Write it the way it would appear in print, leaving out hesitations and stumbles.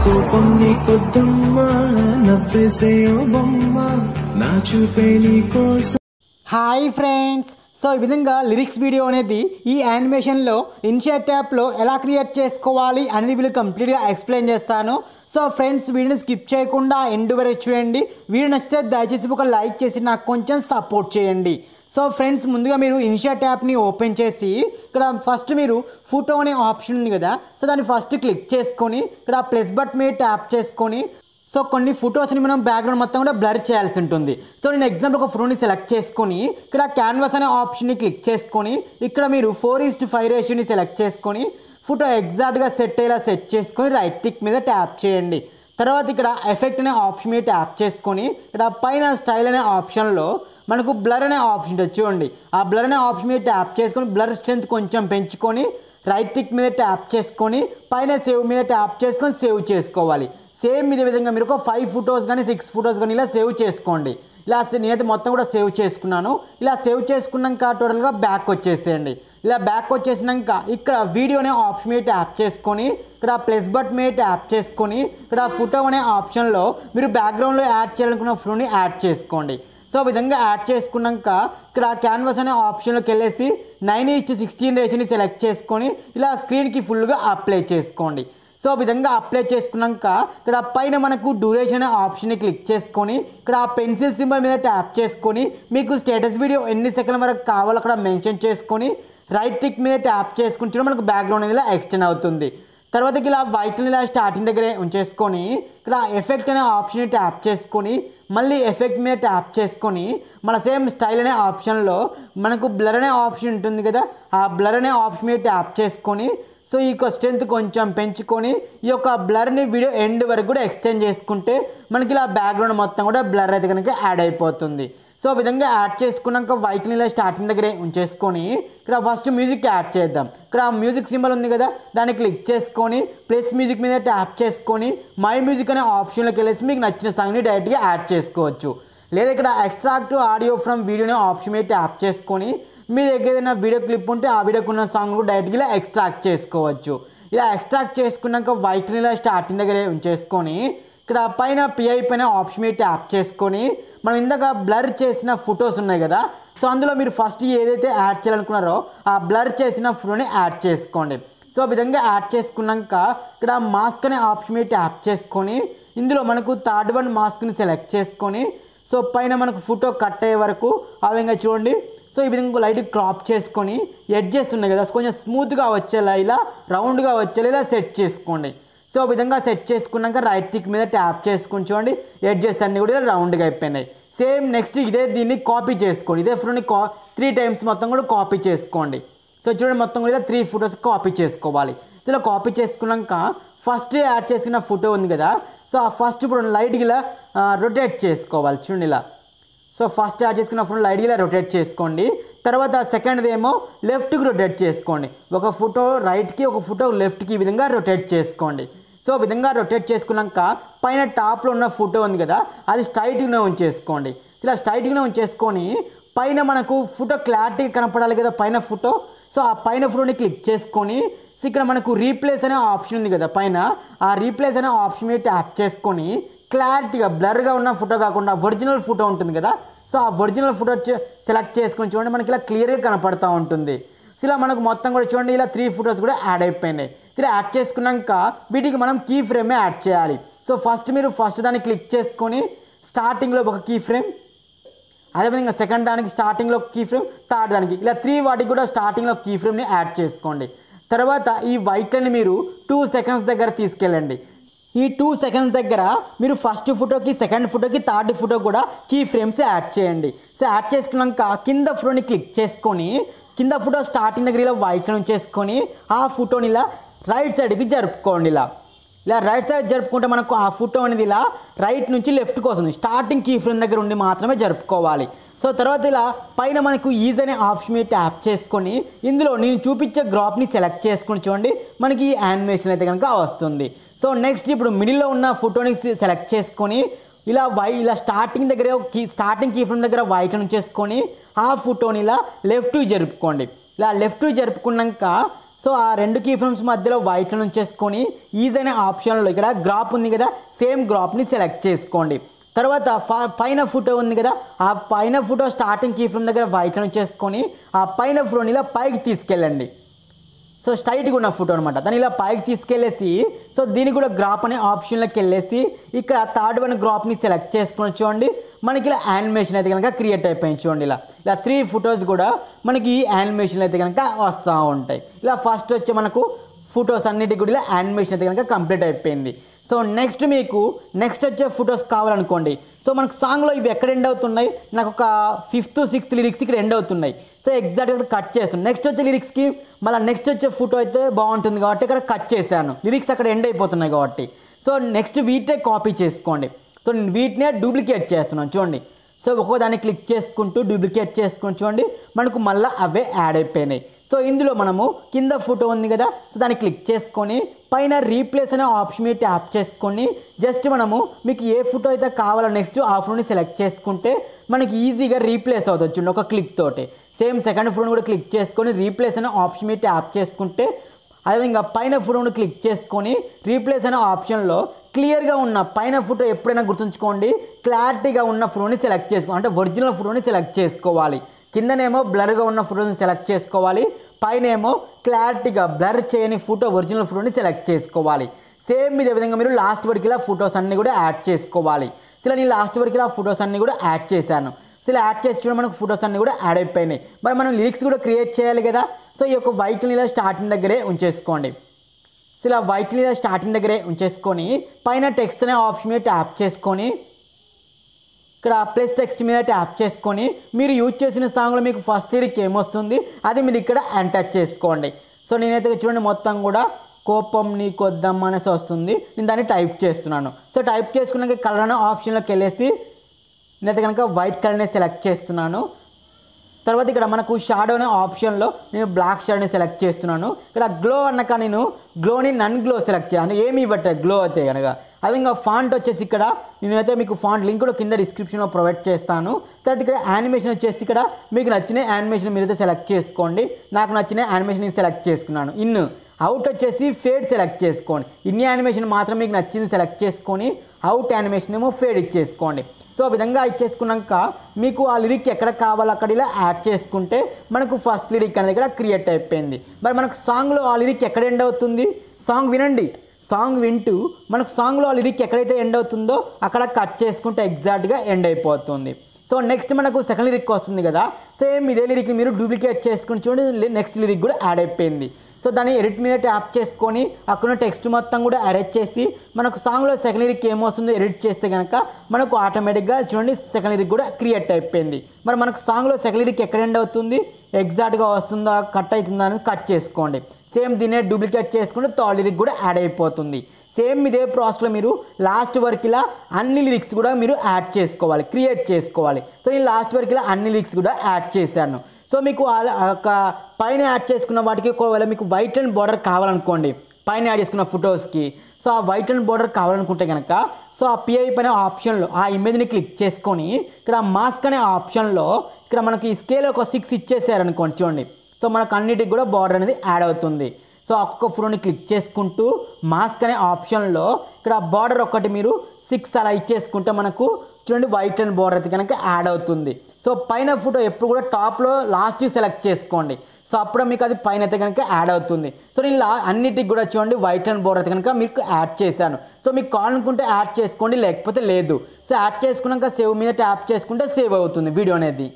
కోపం నీకొద్దమ్మా నవ్వేసే ఓ బొమ్మ నా చూపే నీకోసం. హాయ్ ఫ్రెండ్స్, సో ఈ విధంగా లిరిక్స్ వీడియో అనేది ఈ యానిమేషన్లో ఇన్షియట్ యాప్లో ఎలా క్రియేట్ చేసుకోవాలి అనేది వీళ్ళు కంప్లీట్గా ఎక్స్ప్లెయిన్ చేస్తాను. సో ఫ్రెండ్స్, వీడియోని స్కిప్ చేయకుండా ఎండ్ వరకు చూడండి. వీడియో నచ్చితే దయచేసి ఒక లైక్ చేసి నాకు కొంచెం సపోర్ట్ చేయండి. సో ఫ్రెండ్స్, ముందుగా మీరు ఇన్షియట్ యాప్ని ఓపెన్ చేసి ఇక్కడ ఫస్ట్ మీరు ఫోటో అనే ఆప్షన్ ఉంది కదా, సో దాన్ని ఫస్ట్ క్లిక్ చేసుకొని ఇక్కడ ప్లస్ బటన్ మీద ట్యాప్ చేసుకొని సో కొన్ని ఫొటోస్ని మనం బ్యాక్గ్రౌండ్ మొత్తం కూడా బ్లర్ చేయాల్సి ఉంటుంది. సో నేను ఎగ్జాంపుల్ ఒక ఫోటోని సెలెక్ట్ చేసుకొని ఇక్కడ క్యాన్వాస్ అనే ఆప్షన్ని క్లిక్ చేసుకొని ఇక్కడ మీరు 4:5 రేషియోని సెలెక్ట్ చేసుకొని ఫోటో ఎగ్జాక్ట్గా సెట్ అయ్యేలా సెట్ చేసుకొని రైట్ క్లిక్ మీద ట్యాప్ చేయండి. తర్వాత ఇక్కడ ఎఫెక్ట్ అనే ఆప్షన్ మీద ట్యాప్ చేసుకొని ఇక్కడ పైన స్టైల్ అనే ఆప్షన్లో మనకు బ్లర్ అనే ఆప్షన్ ఉంటుంది చూడండి. ఆ బ్లర్ అనే ఆప్షన్ మీద ట్యాప్ చేసుకొని బ్లర్ స్ట్రెంత్ కొంచెం పెంచుకొని రైట్ క్లిక్ మీద ట్యాప్ చేసుకొని పైన సేవ్ మీద ట్యాప్ చేసుకొని సేవ్ చేసుకోవాలి. సేమ్ ఇదే విధంగా మీరు ఒక 5 ఫొటోస్ కానీ 6 ఫొటోస్ కానీ ఇలా సేవ్ చేసుకోండి. ఇలా నేనైతే మొత్తం కూడా సేవ్ చేసుకున్నాను. ఇలా సేవ్ చేసుకున్నాక టోటల్గా బ్యాక్ వచ్చేసేయండి. ఇలా బ్యాక్ వచ్చేసినాక ఇక్కడ వీడియో అనే ఆప్షన్ మీద ట్యాప్ చేసుకొని ఇక్కడ ప్లస్ బటన్ మీద ట్యాప్ చేసుకొని ఇక్కడ ఫోటో అనే ఆప్షన్లో మీరు బ్యాక్గ్రౌండ్లో యాడ్ చేయాలనుకున్న ఫోటోని యాడ్ చేసుకోండి. సో ఈ విధంగా యాడ్ చేసుకున్నాక ఇక్కడ క్యాన్వాస్ అనే ఆప్షన్లోకి వెళ్ళేసి 9:16 రేషియోని సెలెక్ట్ చేసుకొని ఇలా స్క్రీన్కి ఫుల్గా అప్లై చేసుకోండి. సో ఈ విధంగా అప్లై చేసుకున్నాక ఇక్కడ పైన మనకు డ్యూరేషన్ అనే ఆప్షన్ని క్లిక్ చేసుకొని ఇక్కడ పెన్సిల్ సింబల్ మీద ట్యాప్ చేసుకొని మీకు స్టేటస్ వీడియో ఎన్ని సెకండ్ల వరకు కావాలో అక్కడ మెన్షన్ చేసుకొని రైట్ క్లిక్ మీద ట్యాప్ చేసుకుంటే మనకు బ్యాక్గ్రౌండ్ అనేది ఇలా ఎక్స్టెండ్ అవుతుంది. తర్వాత ఇలా వైట్ని ఇలా స్టార్టింగ్ దగ్గరే ఉంచేసుకొని ఇక్కడ ఎఫెక్ట్ అనే ఆప్షన్ని ట్యాప్ చేసుకొని మళ్ళీ ఎఫెక్ట్ మీద ట్యాప్ చేసుకొని మన సేమ్ స్టైల్ అనే ఆప్షన్లో మనకు బ్లర్ అనే ఆప్షన్ ఉంటుంది కదా, ఆ బ్లర్ అనే ఆప్షన్ మీద ట్యాప్ చేసుకొని సో ఈ యొక్క స్ట్రెంత్ కొంచెం పెంచుకొని ఈ యొక్క బ్లర్ని వీడియో ఎండ్ వరకు కూడా ఎక్స్టెండ్ చేసుకుంటే మనకి ఇలా బ్యాక్గ్రౌండ్ మొత్తం కూడా బ్లర్ అయితే కనుక యాడ్ అయిపోతుంది. సో ఈ విధంగా యాడ్ చేసుకున్నాక వైట్ని ఇలా స్టార్టింగ్ దగ్గరే ఉంచేసుకొని ఇక్కడ ఫస్ట్ మ్యూజిక్ యాడ్ చేద్దాం. ఇక్కడ మ్యూజిక్ సింబల్ ఉంది కదా, దాన్ని క్లిక్ చేసుకొని ప్లస్ మ్యూజిక్ మీద ట్యాప్ చేసుకొని మై మ్యూజిక్ అనే ఆప్షన్లోకి వెళ్ళేసి మీకు నచ్చిన సాంగ్ని డైరెక్ట్గా యాడ్ చేసుకోవచ్చు. లేదా ఇక్కడ ఎక్స్ట్రాక్ట్ ఆడియో ఫ్రమ్ వీడియో అనే ఆప్షన్ మీద ట్యాప్ చేసుకొని మీ దగ్గర ఏదైనా వీడియో క్లిప్ ఉంటే ఆ వీడియోకి ఉన్న సాంగ్ కూడా డైరెక్ట్గా ఇలా ఎక్స్ట్రాక్ట్ చేసుకోవచ్చు. ఇలా ఎక్స్ట్రాక్ట్ చేసుకున్నాక వైట్ని ఇలా స్టార్టింగ్ దగ్గరే ఉంచేసుకొని ఇక్కడ పైన పిఐ పైన ఆప్షన్ మీద ట్యాప్ చేసుకొని మనం ఇందాక బ్లర్ చేసిన ఫొటోస్ ఉన్నాయి కదా, సో అందులో మీరు ఫస్ట్ ఏదైతే యాడ్ చేయాలనుకున్నారో ఆ బ్లర్ చేసిన ఫోటోని యాడ్ చేసుకోండి. సో ఈ విధంగా యాడ్ చేసుకున్నాక ఇక్కడ మాస్క్ అనే ఆప్షన్ మీద ట్యాప్ చేసుకొని ఇందులో మనకు థర్డ్ వన్ మాస్క్ని సెలెక్ట్ చేసుకొని సో పైన మనకు ఫోటో కట్ అయ్యే వరకు ఆ విధంగా చూడండి. సో ఈ విధంగా లైట్ క్రాప్ చేసుకొని ఎడ్జెస్ ఉన్నాయి కదా కొంచెం స్మూత్గా వచ్చేలా ఇలా రౌండ్గా వచ్చేలా ఇలా సెట్ చేసుకోండి. సో ఈ విధంగా సెట్ చేసుకున్నాక రైట్ క్లిక్ మీద ట్యాప్ చేసుకుని చూడండి ఎడ్జెస్ అన్నీ కూడా రౌండ్గా అయిపోయినాయి. సేమ్ నెక్స్ట్ దీన్ని కాపీ చేసుకోండి. ఇదే ఫోటోని 3 టైమ్స్ మొత్తం కూడా కాపీ చేసుకోండి. సో చూడండి మొత్తం కూడా 3 ఫొటోస్ కాపీ చేసుకోవాలి. ఇలా కాపీ చేసుకున్నాక ఫస్ట్ యాడ్ చేసుకున్న ఫోటో ఉంది కదా, సో ఆ ఫస్ట్ ఫోటోని లైట్గా ఇలా రొటేట్ చేసుకోవాలి చూడండి ఇలా. సో ఫస్ట్ యాడ్ చేసుకున్న ఫోటో లైట్గా ఇలా రొటేట్ చేసుకోండి. తర్వాత సెకండ్ది ఏమో లెఫ్ట్కి రొటేట్ చేసుకోండి. ఒక ఫోటో రైట్కి ఒక ఫోటో లెఫ్ట్కి ఈ విధంగా రొటేట్ చేసుకోండి. సో విధంగా రొటేట్ చేసుకున్నాక పైన టాప్లో ఉన్న ఫోటో ఉంది కదా అది స్ట్రైట్గానే ఉంచేసుకోండి. ఇలా స్ట్రైట్గానే ఉంచేసుకొని పైన మనకు ఫోటో క్లారిటీ కనపడాలి కదా పైన ఫోటో, సో ఆ పైన ఫోటోని క్లిక్ చేసుకొని సో ఇక్కడ మనకు రీప్లేస్ అనే ఆప్షన్ ఉంది కదా పైన, ఆ రీప్లేస్ అనే ఆప్షన్ మీద ట్యాప్ చేసుకొని క్లారిటీగా బ్లర్గా ఉన్న ఫోటో కాకుండా ఒరిజినల్ ఫోటో ఉంటుంది కదా, సో ఆ ఒరిజినల్ ఫోటో సెలెక్ట్ చేసుకొని చూడండి మనకి ఇలా క్లియర్గా కనపడుతూ ఉంటుంది. సో ఇలా మనకు మొత్తం కూడా చూడండి ఇలా 3 ఫొటోస్ కూడా యాడ్ అయిపోయినాయి. ఇలా యాడ్ చేసుకున్నాక వీటికి మనం కీ ఫ్రేమే యాడ్ చేయాలి. సో మీరు ఫస్ట్ దాన్ని క్లిక్ చేసుకొని స్టార్టింగ్లో ఒక కీ ఫ్రేమ్, అదేవిధంగా సెకండ్ దానికి స్టార్టింగ్లో కీ ఫ్రేమ్, థర్డ్ దానికి ఇలా 3 వాటికి కూడా స్టార్టింగ్లో కీ ఫ్రేమ్ని యాడ్ చేసుకోండి. తర్వాత ఈ వైట్ని మీరు 2 సెకండ్స్ దగ్గర తీసుకెళ్ళండి. ఈ 2 సెకండ్స్ దగ్గర మీరు ఫస్ట్ ఫోటోకి సెకండ్ ఫోటోకి థర్డ్ ఫోటో కూడా కీ ఫ్రేమ్స్ యాడ్ చేయండి. సో యాడ్ చేసుకున్నాక కింద ఫోటోని క్లిక్ చేసుకొని కింద ఫోటో స్టార్టింగ్ దగ్గర ఇలా వైట్లో ఉంచేసుకొని ఆ ఫోటోని ఇలా రైట్ సైడ్కి జరుపుకోండి. ఇలా రైట్ సైడ్ జరుపుకుంటే మనకు ఆ ఫోటో అనేది ఇలా రైట్ నుంచి లెఫ్ట్కి వస్తుంది. స్టార్టింగ్ కీ ఫ్రేమ్ దగ్గర ఉండి మాత్రమే జరుపుకోవాలి. సో తర్వాత ఇలా పైన మనకు ఈజ్ అనే ఆప్షన్ మీద ట్యాప్ చేసుకొని ఇందులో నేను చూపించే గ్రాఫ్ని సెలెక్ట్ చేసుకొని చూడండి మనకి ఈ యానిమేషన్ అయితే కనుక వస్తుంది. సో నెక్స్ట్ ఇప్పుడు మిడిల్లో ఉన్న ఫోటోని సెలెక్ట్ చేసుకొని ఇలా స్టార్టింగ్ దగ్గర స్టార్టింగ్ కీ ఫ్రేమ్ దగ్గర వైట్ ఉంచేసుకొని ఆ ఫోటోని ఇలా లెఫ్ట్ జరుపుకోండి. ఇలా లెఫ్ట్ జరుపుకున్నాక సో ఆ రెండు కీ ఫ్రేమ్స్ మధ్యలో వైట్లో ఉంచేసుకొని ఈజ్ అనే ఆప్షన్లో ఇక్కడ గ్రాప్ ఉంది కదా, సేమ్ గ్రాప్ని సెలెక్ట్ చేసుకోండి. తర్వాత పైన ఫోటో ఉంది కదా, ఆ పైన ఫోటో స్టార్టింగ్ కీ ఫ్రేమ్ దగ్గర వైట్లో ఉంచేసుకొని ఆ పైన ఫోటోని ఇలా పైకి తీసుకెళ్ళండి. సో స్ట్రైట్గా ఉన్న ఫోటో అనమాట, దాన్ని ఇలా పైకి తీసుకెళ్ళేసి సో దీనికి కూడా గ్రాప్ అనే ఆప్షన్లోకి వెళ్ళేసి ఇక్కడ థర్డ్ వన్ గ్రాప్ని సెలెక్ట్ చేసుకొని చూడండి, మనకి ఇలా యానిమేషన్ అయితే కనుక క్రియేట్ అయిపోయింది. చూడండి ఇలా 3 ఫొటోస్ కూడా మనకి ఈ యానిమేషన్ అయితే కనుక వస్తూ ఉంటాయి. ఇలా ఫస్ట్ వచ్చి మనకు ఫొటోస్ అన్నిటికి కూడా ఇలా యానిమేషన్ అయితే కనుక కంప్లీట్ అయిపోయింది. సో నెక్స్ట్ వచ్చే ఫొటోస్ కావాలనుకోండి. సో మనకు సాంగ్లో ఇవి ఎక్కడ ఎండ్ అవుతున్నాయి, నాకు ఒక 5th 6th లిరిక్స్ ఇక్కడ ఎండ్ అవుతున్నాయి. సో ఎగ్జాక్ట్గా ఇక్కడ కట్ చేస్తాను. నెక్స్ట్ వచ్చే లిరిక్స్కి మళ్ళీ నెక్స్ట్ వచ్చే ఫోటో అయితే బాగుంటుంది కాబట్టి ఇక్కడ కట్ చేశాను, లిరిక్స్ అక్కడ ఎండ్ అయిపోతున్నాయి కాబట్టి. సో నెక్స్ట్ వీటినే కాపీ చేసుకోండి. సో నేను వీటినే డూప్లికేట్ చేస్తున్నాను చూడండి. సో ఒక్కో దాన్ని క్లిక్ చేసుకుంటూ డూప్లికేట్ చేసుకుని చూడండి, మనకు మళ్ళీ అవే యాడ్ అయిపోయినాయి. సో ఇందులో మనము కింద ఫోటో ఉంది కదా, సో దాన్ని క్లిక్ చేసుకొని పైన రీప్లేస్ అనే ఆప్షన్ మీద ట్యాప్ చేసుకొని జస్ట్ మనము మీకు ఏ ఫోటో అయితే కావాలో నెక్స్ట్ ఆ ఫోటోని సెలెక్ట్ చేసుకుంటే మనకి ఈజీగా రీప్లేస్ అవుతుంది చూడండి ఒక క్లిక్ తోటి. సేమ్ సెకండ్ ఫోటోని కూడా క్లిక్ చేసుకొని రీప్లేస్ అనే ఆప్షన్ మీద ట్యాప్ చేసుకుంటే అదేవిధంగా పైన ఫోటోని క్లిక్ చేసుకొని రీప్లేస్ అనే ఆప్షన్లో క్లియర్గా ఉన్న పైన ఫోటో ఎప్పుడైనా గుర్తుంచుకోండి, క్లారిటీగా ఉన్న ఫోటోని సెలెక్ట్ చేసుకోవాలి, అంటే ఒరిజినల్ ఫోటోని సెలెక్ట్ చేసుకోవాలి. కిందనేమో బ్లర్గా ఉన్న ఫోటోని సెలెక్ట్ చేసుకోవాలి, పైన ఏమో క్లారిటీగా బ్లర్ చేయని ఫోటో ఒరిజినల్ ఫోటోని సెలెక్ట్ చేసుకోవాలి. సేమ్ ఇదే విధంగా మీరు లాస్ట్ వరకు ఇలా ఫొటోస్ అన్నీ కూడా యాడ్ చేసుకోవాలి. ఇలా నేను లాస్ట్ వరకు ఇలా ఫొటోస్ అన్నీ కూడా యాడ్ చేశాను. సో ఇలా యాడ్ చేసి చూడండి మనకు ఫొటోస్ అన్నీ కూడా యాడ్ అయిపోయినాయి. మరి మనం లిరిక్స్ కూడా క్రియేట్ చేయాలి కదా, సో ఈ యొక్క వైట్ని ఇలా స్టార్టింగ్ దగ్గరే ఉంచేసుకోండి. సో ఇలా వైట్ని ఇలా స్టార్టింగ్ దగ్గరే ఉంచేసుకొని పైన టెక్స్ట్ అనే ఆప్షన్ మీద ట్యాప్ చేసుకొని ఇక్కడ ప్లస్ టెక్స్ట్ మీద ట్యాప్ చేసుకొని మీరు యూజ్ చేసిన సాంగ్లో మీకు ఫస్ట్ లిరిక్ ఏమొస్తుంది అది మీరు ఇక్కడ ఎంటర్ చేసుకోండి. సో నేనైతే చూడండి మొత్తం కూడా కోపం నీకొద్దాం అనేసి వస్తుంది, నేను దాన్ని టైప్ చేస్తున్నాను. సో టైప్ చేసుకున్నాక కలర్ అనే ఆప్షన్లోకి వెళ్ళేసి నేనైతే కనుక వైట్ కలర్ని సెలెక్ట్ చేస్తున్నాను. తర్వాత ఇక్కడ మనకు షాడో అనే ఆప్షన్లో నేను బ్లాక్ షాడోని సెలెక్ట్ చేస్తున్నాను. ఇక్కడ గ్లో అన్నాక నేను గ్లోని నన్ గ్లో సెలెక్ట్ చేయాలి, ఏమి ఇవ్వట్లేదు గ్లో అయితే కనుక. అది ఇంకా ఫాంట్ వచ్చేసి ఇక్కడ నేనైతే మీకు ఫాంట్ లింక్ కూడా కింద డిస్క్రిప్షన్లో ప్రొవైడ్ చేస్తాను. తర్వాత ఇక్కడ యానిమేషన్ వచ్చేసి ఇక్కడ మీకు నచ్చిన యానిమేషన్ మీరైతే సెలెక్ట్ చేసుకోండి. నాకు నచ్చిన యానిమేషన్ సెలెక్ట్ చేసుకున్నాను. అవుట్ వచ్చేసి ఫేడ్ సెలెక్ట్ చేసుకోండి. ఇన్ని యానిమేషన్ మాత్రం మీకు నచ్చింది సెలెక్ట్ చేసుకొని అవుట్ యానిమేషన్ ఏమో ఫేడ్ ఇచ్చేసుకోండి. సో ఆ విధంగా ఇచ్చేసుకున్నాక మీకు ఆ లిరిక్ ఎక్కడ కావాలో అక్కడ ఇలా యాడ్ చేసుకుంటే మనకు ఫస్ట్ లిరిక్ అనేది ఇక్కడ క్రియేట్ అయిపోయింది. మరి మనకు సాంగ్లో ఆ లిరిక్ ఎక్కడ ఎండ్ అవుతుంది, సాంగ్ వినండి. సాంగ్ వింటూ మనకు సాంగ్లో ఆ లిరిక్ ఎక్కడైతే ఎండ్ అవుతుందో అక్కడ కట్ చేసుకుంటే ఎగ్జాక్ట్గా ఎండ్ అయిపోతుంది. సో నెక్స్ట్ మనకు సెకండ్ లిరిక్ వస్తుంది కదా, సేమ్ ఇదే లిరిక్ని మీరు డూప్లికేట్ చేసుకుని చూడండి, నెక్స్ట్ లిరిక్ కూడా యాడ్ అయిపోయింది. సో దాన్ని ఎడిట్ మీద ట్యాప్ చేసుకొని అక్కడ టెక్స్ట్ మొత్తం కూడా అరేంజ్ చేసి మనకు సాంగ్లో సెకండ్ లిరిక్ ఏమొస్తుందో ఎడిట్ చేస్తే కనుక మనకు ఆటోమేటిక్గా చూడండి సెకండ్ లిరిక్ కూడా క్రియేట్ అయిపోయింది. మరి మనకు సాంగ్లో సెకండ్ లిరిక్ ఎక్కడ ఎండ్ అవుతుంది, ఎగ్జాక్ట్గా వస్తుందా కట్ అవుతుందా అనేది కట్ చేసుకోండి. సేమ్ దీన్నే డూప్లికేట్ చేసుకుంటే థర్డ్ లిరిక్ కూడా యాడ్ అయిపోతుంది. సేమ్ ఇదే ప్రాసెస్లో మీరు లాస్ట్ వరకు ఇలా అన్ని లిరిక్స్ కూడా మీరు యాడ్ చేసుకోవాలి, క్రియేట్ చేసుకోవాలి. సో నేను లాస్ట్ వరకు ఇలా అన్ని లిరిక్స్ కూడా యాడ్ చేశాను. సో మీకు పైన యాడ్ చేసుకున్న వాటికి ఒకవేళ మీకు వైట్ అండ్ బార్డర్ కావాలనుకోండి, పైన యాడ్ చేసుకున్న ఫొటోస్కి, సో ఆ వైట్ అండ్ బార్డర్ కావాలనుకుంటే కనుక సో ఆ పిఐ పైన ఆప్షన్లో ఆ ఇమేజ్ని క్లిక్ చేసుకొని ఇక్కడ మాస్క్ అనే ఆప్షన్లో ఇక్కడ మనకి స్కేల్ ఒక 6 ఇచ్చేసారనుకోండి చూడండి, సో మనకు అన్నిటికి కూడా బార్డర్ అనేది యాడ్ అవుతుంది. సో ఒక్కొక్క ఫోటోని క్లిక్ చేసుకుంటూ మాస్క్ అనే ఆప్షన్లో ఇక్కడ బార్డర్ ఒకటి మీరు 6 అలా ఇచ్చేసుకుంటే మనకు చూడండి వైట్ అండ్ బార్డర్ అయితే కనుక యాడ్ అవుతుంది. సో పైన ఫోటో ఎప్పుడు కూడా టాప్లో లాస్ట్ సెలెక్ట్ చేసుకోండి, సో అప్పుడు మీకు అది పైన అయితే కనుక యాడ్ అవుతుంది. సో నేను అన్నిటికి కూడా చూడండి వైట్ అండ్ బార్డర్ అయితే కనుక మీకు యాడ్ చేశాను. సో మీకు కావాలనుకుంటే యాడ్ చేసుకోండి, లేకపోతే లేదు. సో యాడ్ చేసుకున్నాక సేవ్ మీద ట్యాప్ చేసుకుంటే సేవ్ అవుతుంది వీడియో అనేది.